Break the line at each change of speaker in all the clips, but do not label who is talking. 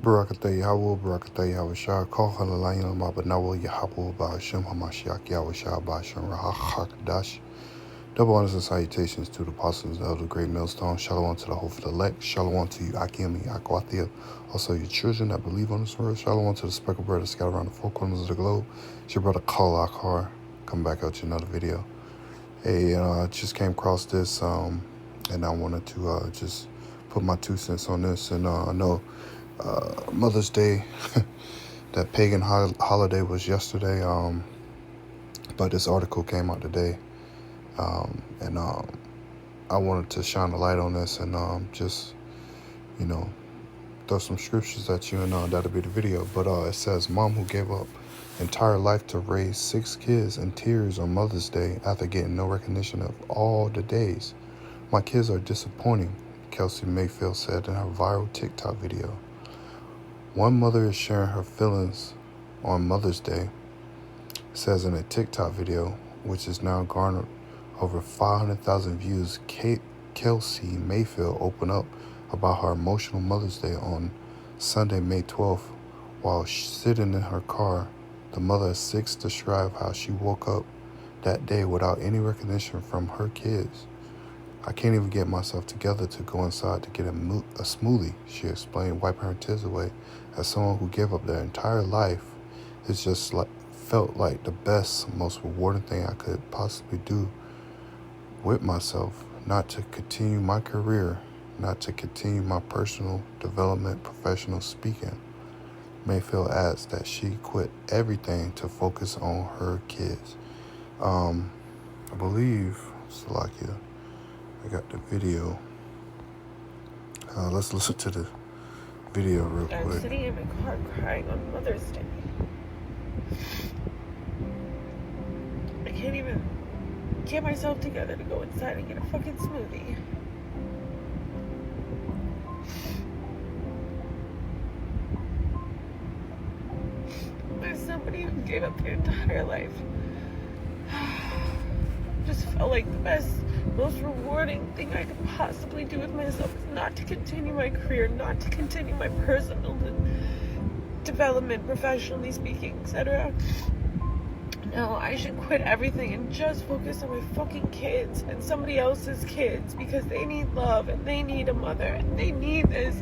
Barakatah Yahweh, Barakatah Yahweh Shah, Kol Halalayim Mabanawa Yahweh Ba'ashem Hamashiach Yahweh Shah Ba'ashem Rahakadash. Double honors and salutations to the apostles of the great millstone. Shalom to the hope of the elect. Shalom to you, Akim and Yakwathia. Also, your children that believe on this word. Shalom to the speckled brother scattered around the four corners of the globe. It's your brother Kal Akhar. Come back out to another video. Hey, I just came across this, and I wanted to just put my 2 cents on this. And I know Mother's Day, that pagan holiday was yesterday, but this article came out today. And I wanted to shine a light on this and just, throw some scriptures at you, and that'll be the video. But it says, mom who gave up entire life to raise 6 kids in tears on Mother's Day after getting no recognition of all the days. My kids are disappointing, Kelsey Mayfield said in her viral TikTok video. One mother is sharing her feelings on Mother's Day, says in a TikTok video, which has now garnered over 500,000 views. Kelsey Mayfield opened up about her emotional Mother's Day on Sunday, May 12th, while sitting in her car. The mother of 6 described how she woke up that day without any recognition from her kids. I can't even get myself together to go inside to get a smoothie, she explained, wiping her tears away. As someone who gave up their entire life, it's just felt like the best, most rewarding thing I could possibly do with myself, not to continue my career, not to continue my personal development, professional speaking. Mayfield adds that she quit everything to focus on her kids. I believe, Salakia, I got the video. Let's listen to the video real quick.
I'm sitting in my car crying on Mother's Day. I can't even get myself together to go inside and get a fucking smoothie. As somebody who gave up their entire life, just felt like the best, most rewarding thing I could possibly do with myself is not to continue my career, not to continue my personal development, professionally speaking, etc. No, I should quit everything and just focus on my fucking kids and somebody else's kids, because they need love and they need a mother and they need this.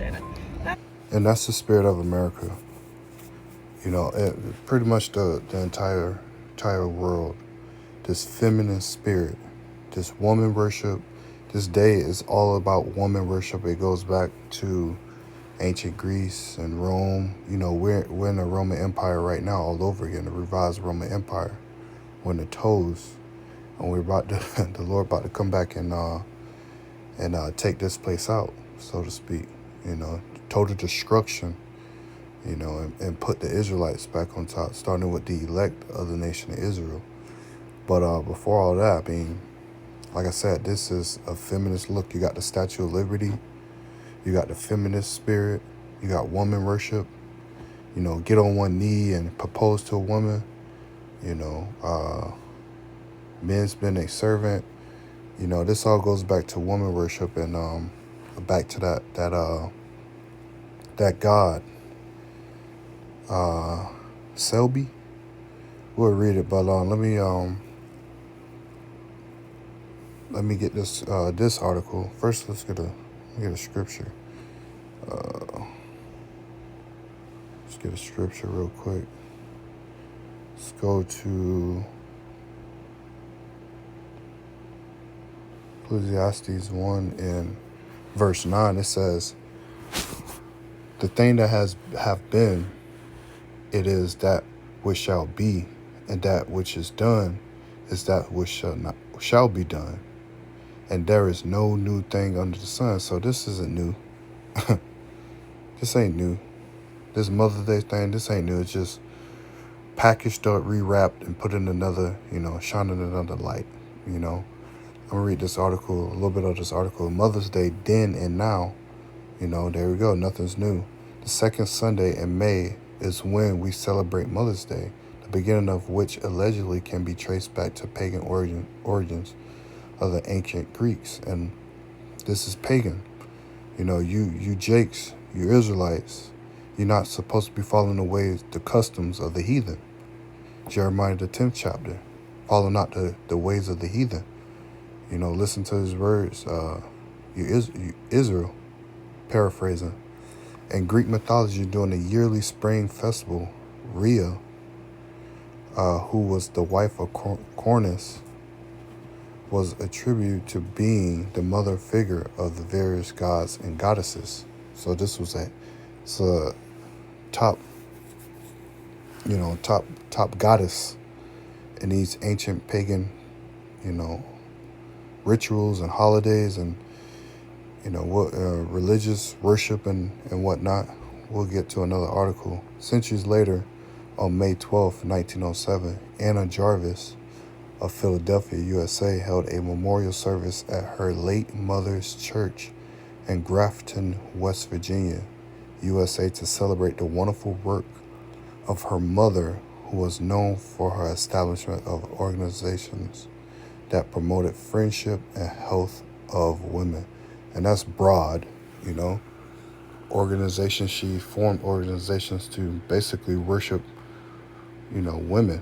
And that's the spirit of America. Pretty much the entire world. This feminine spirit, this woman worship. This day is all about woman worship. It goes back to ancient Greece and Rome. We're in the Roman Empire right now, all over again, the revised Roman Empire. We're in the toes, and we're about to, the Lord about to come back and take this place out, so to speak. Total destruction. And put the Israelites back on top, starting with the elect of the nation of Israel. But before all that, like I said, this is a feminist look. You got the Statue of Liberty. You got the feminist spirit. You got woman worship. Get on one knee and propose to a woman. Men's been a servant. This all goes back to woman worship and back to that God. Selby. We'll read it, but let me get this this article first. Let's get a scripture. Let's get a scripture real quick. Let's go to Ecclesiastes 1 and verse 9. It says, "The thing that have been, it is that which shall be, and that which is done is that which shall be done. And there is no new thing under the sun." So this isn't new. This ain't new. This Mother's Day thing, this ain't new. It's just packaged up, rewrapped, and put in another, shining another light. I'm gonna read this article, a little bit of this article. Mother's Day, then and now. There we go. Nothing's new. The second Sunday in May is when we celebrate Mother's Day, the beginning of which allegedly can be traced back to pagan origins of the ancient Greeks. And this is pagan. You Jakes, you Israelites, You're not supposed to be following the ways, the customs of the heathen. Jeremiah the 10th chapter. Follow not the ways of the heathen. Listen to his words. You Israel, paraphrasing. In Greek mythology, during the yearly spring festival, Rhea, who was the wife of Cronus, was attributed to being the mother figure of the various gods and goddesses. So this was a top, top goddess in these ancient pagan, rituals and holidays and religious worship and whatnot. We'll get to another article. Centuries later, on May 12, 1907, Anna Jarvis of Philadelphia, USA, held a memorial service at her late mother's church in Grafton, West Virginia, USA, to celebrate the wonderful work of her mother, who was known for her establishment of organizations that promoted friendship and health of women. And that's broad, Organizations, she formed organizations to basically worship, women,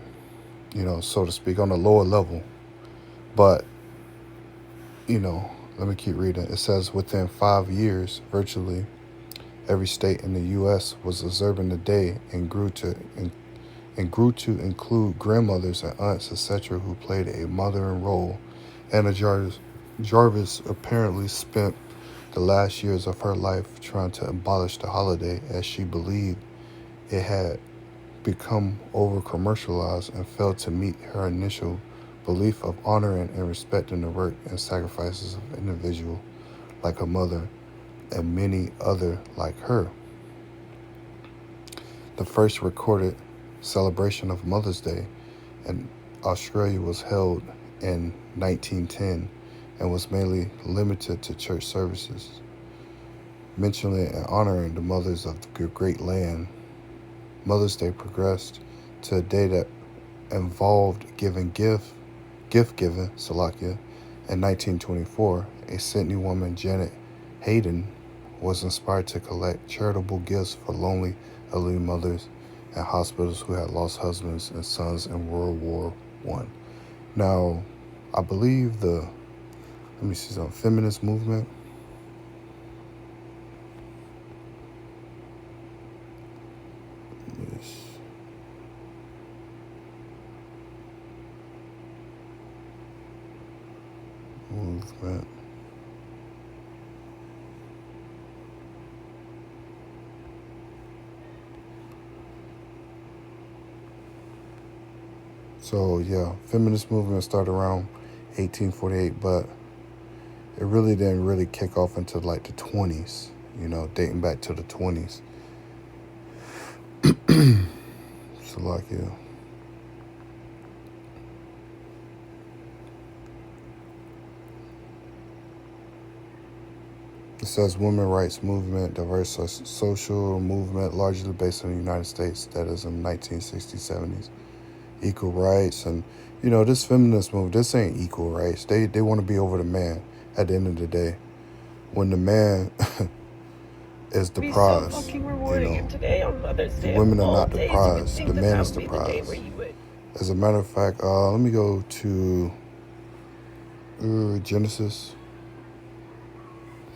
so to speak, on a lower level. But, let me keep reading. It says within 5 years, virtually every state in the U.S. was observing the day and grew to include grandmothers and aunts, etc., who played a mothering role. Anna Jarvis apparently spent the last years of her life trying to abolish the holiday, as she believed it had become over-commercialized and failed to meet her initial belief of honoring and respecting the work and sacrifices of individuals like her mother and many other like her. The first recorded celebration of Mother's Day in Australia was held in 1910 and was mainly limited to church services, mentioning and honoring the mothers of the great land. Mother's Day progressed to a day that involved gift giving, Salakia. In 1924, a Sydney woman, Janet Hayden, was inspired to collect charitable gifts for lonely elderly mothers and hospitals who had lost husbands and sons in World War I. Now, I believe feminist movement. Movement. So yeah, feminist movement started around 1848, but it really didn't really kick off until like the 20s, dating back to the 20s. So like, yeah. It says women's rights movement, diverse social movement, largely based in the United States, that is in the 1960s, 70s. Equal rights, and this feminist movement, this ain't equal rights. They want to be over the man at the end of the day. When the man is the prize,
and today on Mother's Day,
the women are not the prize. The man is the prize. As a matter of fact, let me go to Genesis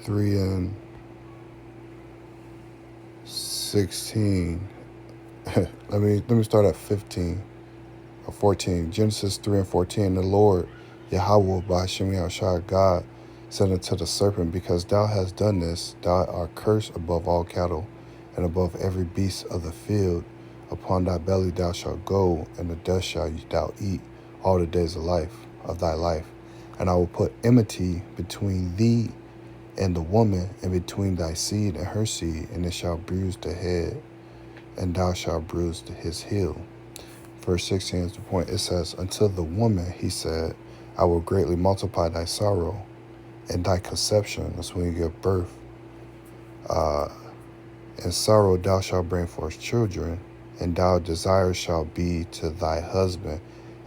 3:16. let me start at 15 or 14. Genesis 3:14. The Lord Yahweh Ba'Shem Yahushua God said unto the serpent, because thou hast done this, thou art cursed above all cattle, and above every beast of the field. Upon thy belly thou shalt go, and the dust shalt thou eat all the days of thy life. And I will put enmity between thee and the woman, and between thy seed and her seed, and it shall bruise the head, and thou shalt bruise his heel. Verse 16 is the point. It says, until the woman, he said, I will greatly multiply thy sorrow and thy conception. That's when you give birth. In sorrow thou shalt bring forth children, and thy desire shall be to thy husband,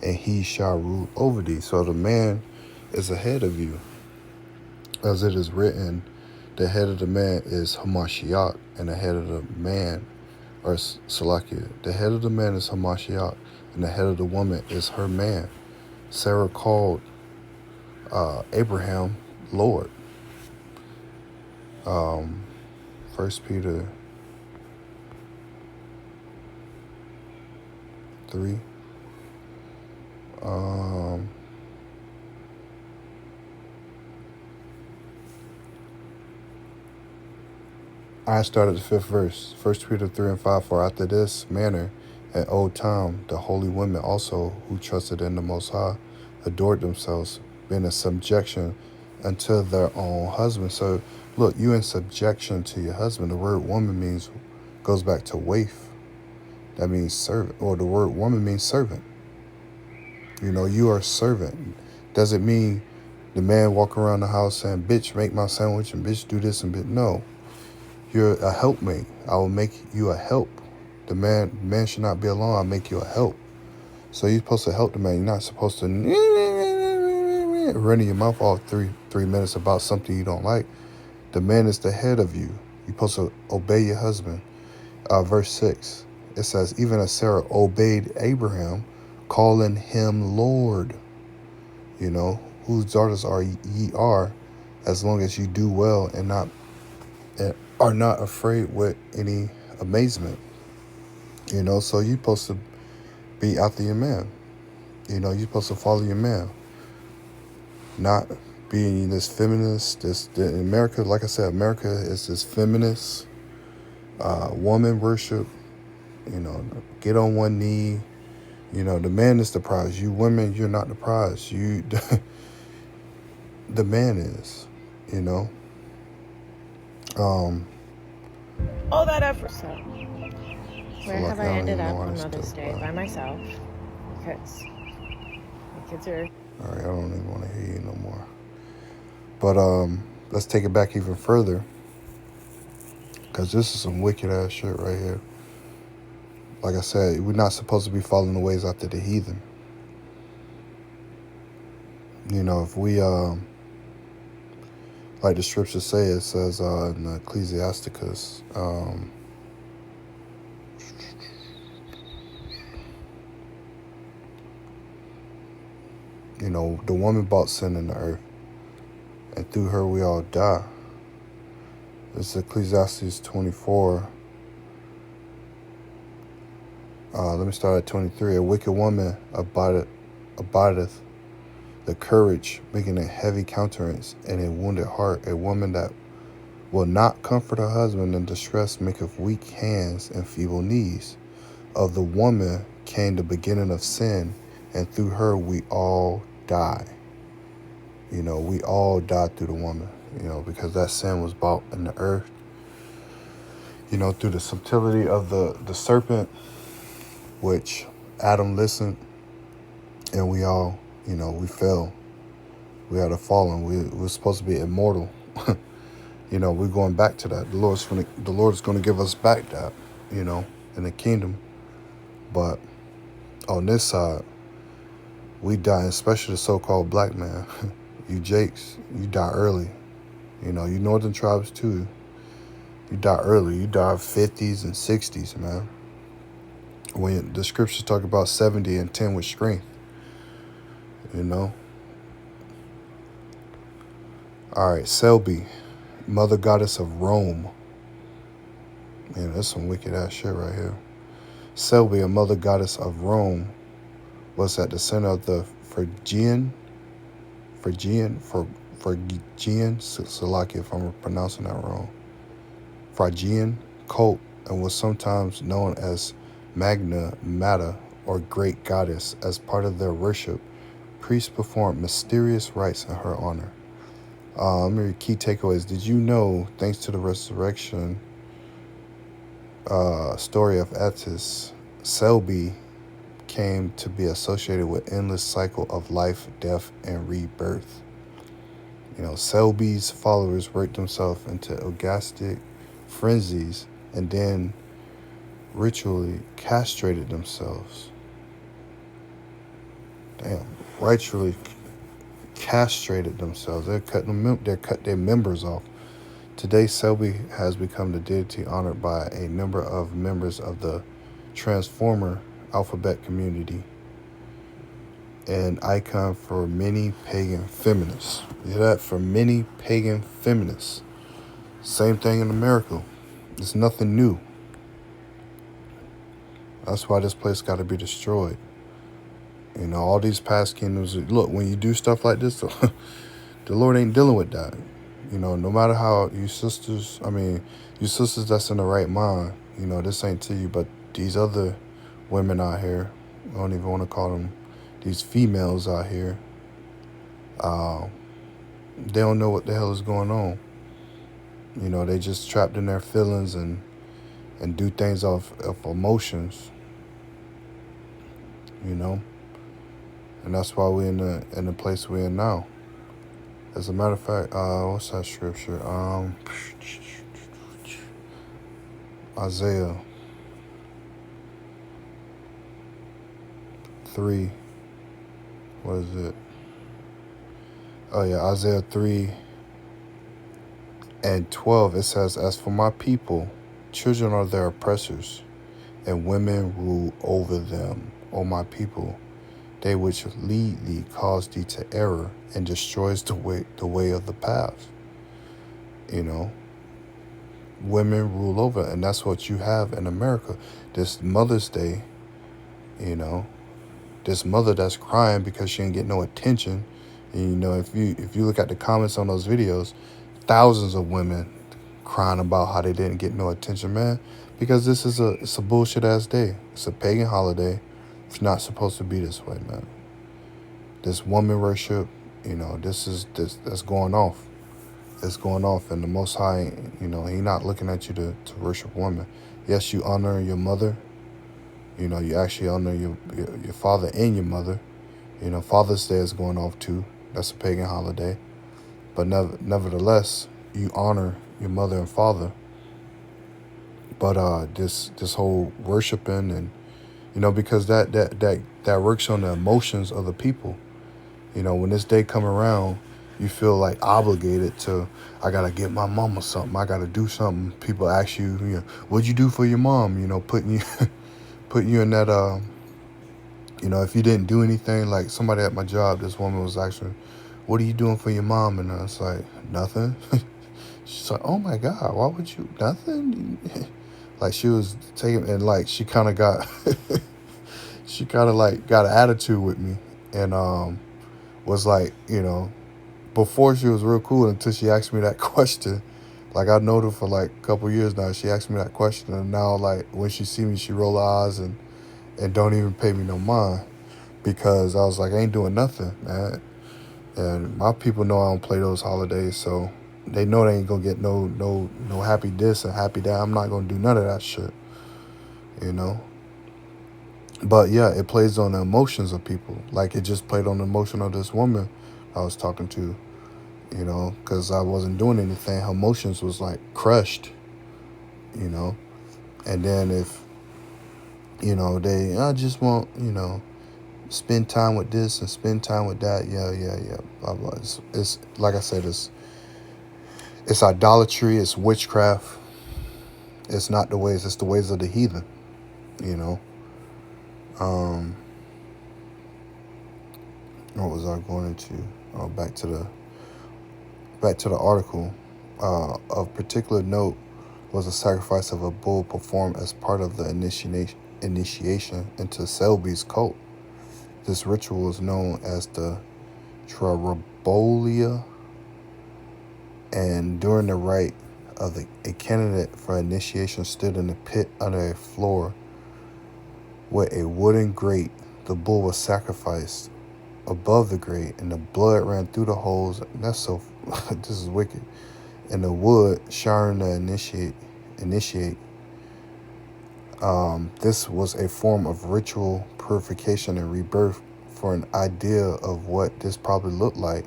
and he shall rule over thee. So the man is ahead of you. As it is written, the head of the man is Hamashiach, and the head of the man or Salakia. The head of the man is Hamashiach, and the head of the woman is her man. Sarah called Abraham Lord. 1 Peter 3. I started the 5th verse. 1 Peter 3 and 5. For after this manner, at old time, the holy women also who trusted in the Most High adored themselves, being in subjection unto their own husband. So, look, you in subjection to your husband. The word woman goes back to waif. That means servant, or the word woman means servant. You are a servant. Doesn't mean the man walk around the house saying, bitch, make my sandwich, and bitch, do this, and bitch. No. You're a helpmate. I will make you a help. The man should not be alone. I'll make you a help. So you're supposed to help the man. You're not supposed to running your mouth all three minutes about something you don't like. The man is the head of you. You're supposed to obey your husband. Verse 6, it says, even as Sarah obeyed Abraham, calling him Lord. Whose daughters ye are, as long as you do well and are not afraid with any amazement. So you're supposed to be after your man. You're supposed to follow your man. Not being this feminist, in America, like I said, America is this feminist, woman worship, get on one knee. The man is the prize. You women, you're not the prize. The man is,
All that effort.
So, where have I ended up on Mother's Day? By myself. Because my kids are...
All right, I don't even want to hear you no more. But let's take it back even further. Because this is some wicked ass shit right here. Like I said, we're not supposed to be following the ways after the heathen. If we... like the scriptures say, it says in Ecclesiasticus, the woman brought sin in the earth, and through her we all die. This is Ecclesiastes 24. Let me start at 23. A wicked woman abideth the courage, making a heavy countenance and a wounded heart. A woman that will not comfort her husband in distress maketh weak hands and feeble knees. Of the woman came the beginning of sin, and through her we all die. We all died through the woman, because that sin was brought in the earth, through the subtlety of the serpent, which Adam listened, and we all, we fell. We are the fallen. We're supposed to be immortal. We're going back to that. The Lord is going to give us back that, in the kingdom. But on this side, we die, especially the so-called black man. You Jakes, you die early. You northern tribes too. You die early. You die 50s and 60s, man. When the scriptures talk about 70 and 10 with strength. All right, Selby, mother goddess of Rome. Man, that's some wicked ass shit right here. Selby, a mother goddess of Rome, was at the center of the Phrygian, Salakia if I'm pronouncing that wrong, Phrygian cult, and was sometimes known as Magna Mater, or Great Goddess. As part of their worship, priests performed mysterious rites in her honor. Maybe key takeaways. Did you know, thanks to the resurrection story of Attis, Selby came to be associated with endless cycle of life, death, and rebirth. Selby's followers worked themselves into orgastic frenzies and then ritually castrated themselves. Ritually castrated themselves. They cut their members off Today, Selby has become the deity honored by a number of members of the Transformer alphabet community, an icon for many pagan feminists. You hear that? For many pagan feminists. Same thing in America. It's nothing new. That's why this place got to be destroyed. You know, all these past kingdoms. Look, when you do stuff like this, the Lord ain't dealing with that. You know, no matter how you sisters that's in the right mind, you know, this ain't to you. But these other women out here, I don't even want to call them, these females out here, they don't know what the hell is going on. You know, they just trapped in their feelings and do things of emotions. You know, and that's why we're in the place we're in now. As a matter of fact, what's that scripture? Isaiah 3. What is it? Oh yeah, Isaiah 3:12. It says, "As for my people, children are their oppressors, and women rule over them. O my people, they which lead thee cause thee to error, and destroys the way of the path." You know, women rule over, and that's what you have in America. This Mother's Day, you know, this mother that's crying because she didn't get no attention. And, you know, if you look at the comments on those videos, thousands of women crying about how they didn't get no attention, man. Because it's a bullshit ass day. It's a pagan holiday. It's not supposed to be this way, man. This woman worship, you know, that's going off. It's going off, and the Most High, you know, He not looking at you to worship women. Yes, you honor your mother. You know, you actually honor your father and your mother. You know, Father's Day is going off too. That's a pagan holiday. But nevertheless, you honor your mother and father. But this whole worshiping, and you know, because that works on the emotions of the people. You know, when this day come around, you feel like obligated to, I gotta get my mama something. I gotta do something. People ask you, you know, what'd you do for your mom? You know, putting you in that, you know, if you didn't do anything, like somebody at my job, this woman was asking, what are you doing for your mom? And I was like, nothing. She's like, oh my God, why would you, nothing? Like she was taking, and like she kind of got, she kind of like got an attitude with me, and was like, you know, before she was real cool until she asked me that question. Like I know her for like a couple years now. She asked me that question, and now like when she see me, she roll her eyes and don't even pay me no mind, because I was like, I ain't doing nothing, man. And my people know I don't play those holidays, so they know they ain't gonna get no happy this and happy that. I'm not gonna do none of that shit, you know. But yeah, it plays on the emotions of people. Like it just played on the emotion of this woman I was talking to, you know, because I wasn't doing anything. Her emotions was like crushed, you know. And then if, you know, I just want, you know, spend time with this and spend time with that. Yeah. Blah, blah. It's like I said, it's idolatry. It's witchcraft. It's not the ways. It's the ways of the heathen, you know. What was I going into? Oh, back to the article. Of particular note was a sacrifice of a bull performed as part of the initiation into Selby's cult. This ritual is known as the Trabolia, and during the rite of a candidate for initiation stood in a pit under a floor with a wooden grate. The bull was sacrificed above the grate, and the blood ran through the holes. That's so, this is wicked. And the wood showering to initiate. This was a form of ritual purification and rebirth. For an idea of what this probably looked like,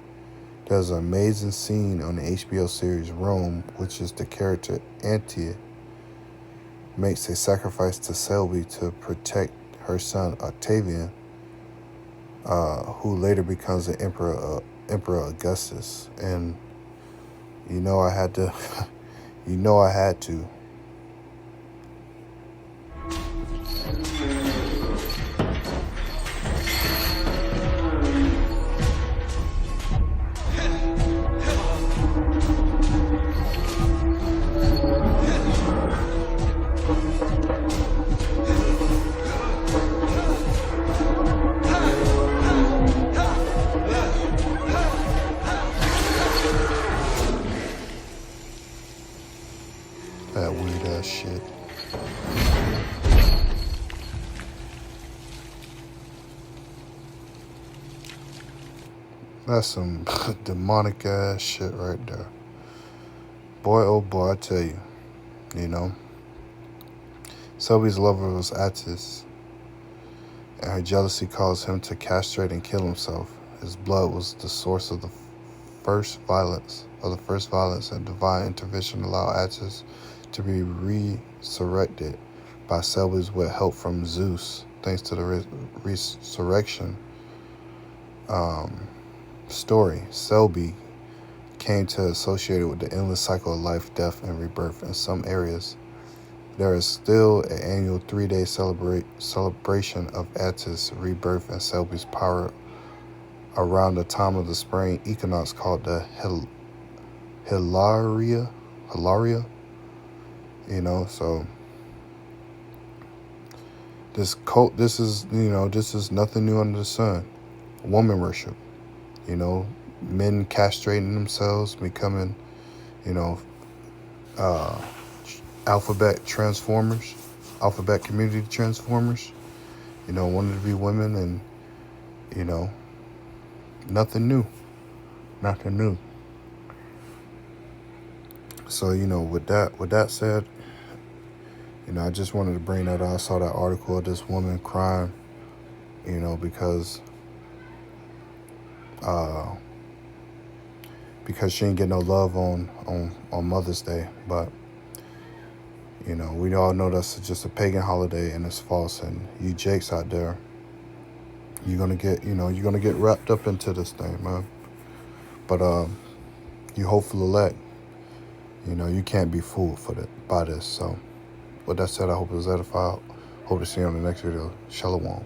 there's an amazing scene on the HBO series Rome, which is the character Antia makes a sacrifice to Selby to protect her son Octavian, who later becomes the Emperor Augustus. And you know, I had to You know I had to. That weird ass shit. That's some demonic ass shit right there. Boy, oh boy, I tell you. You know. Selby's lover was Attis, and her jealousy caused him to castrate and kill himself. His blood was the source of the first violence, and divine intervention allowed Attis to be resurrected by Selby's with help from Zeus. Thanks to the resurrection story, Selby came to associate it with the endless cycle of life, death, and rebirth. In some areas, there is still an annual 3-day celebration of Attis' rebirth and Selby's power around the time of the spring equinox called the Hilaria. You know, so this cult, this is nothing new under the sun. Woman worship, you know, men castrating themselves, becoming, alphabet community transformers, wanted to be women, and, nothing new. So, with that said, I just wanted to bring that out. I saw that article of this woman crying, because she didn't get no love on Mother's Day. But, we all know that's just a pagan holiday and it's false. And you jakes out there, you're gonna get wrapped up into this thing, man. But you hopeful elect, you can't be fooled by this. So with that said, I hope it was edified. Hope to see you on the next video. Shalom.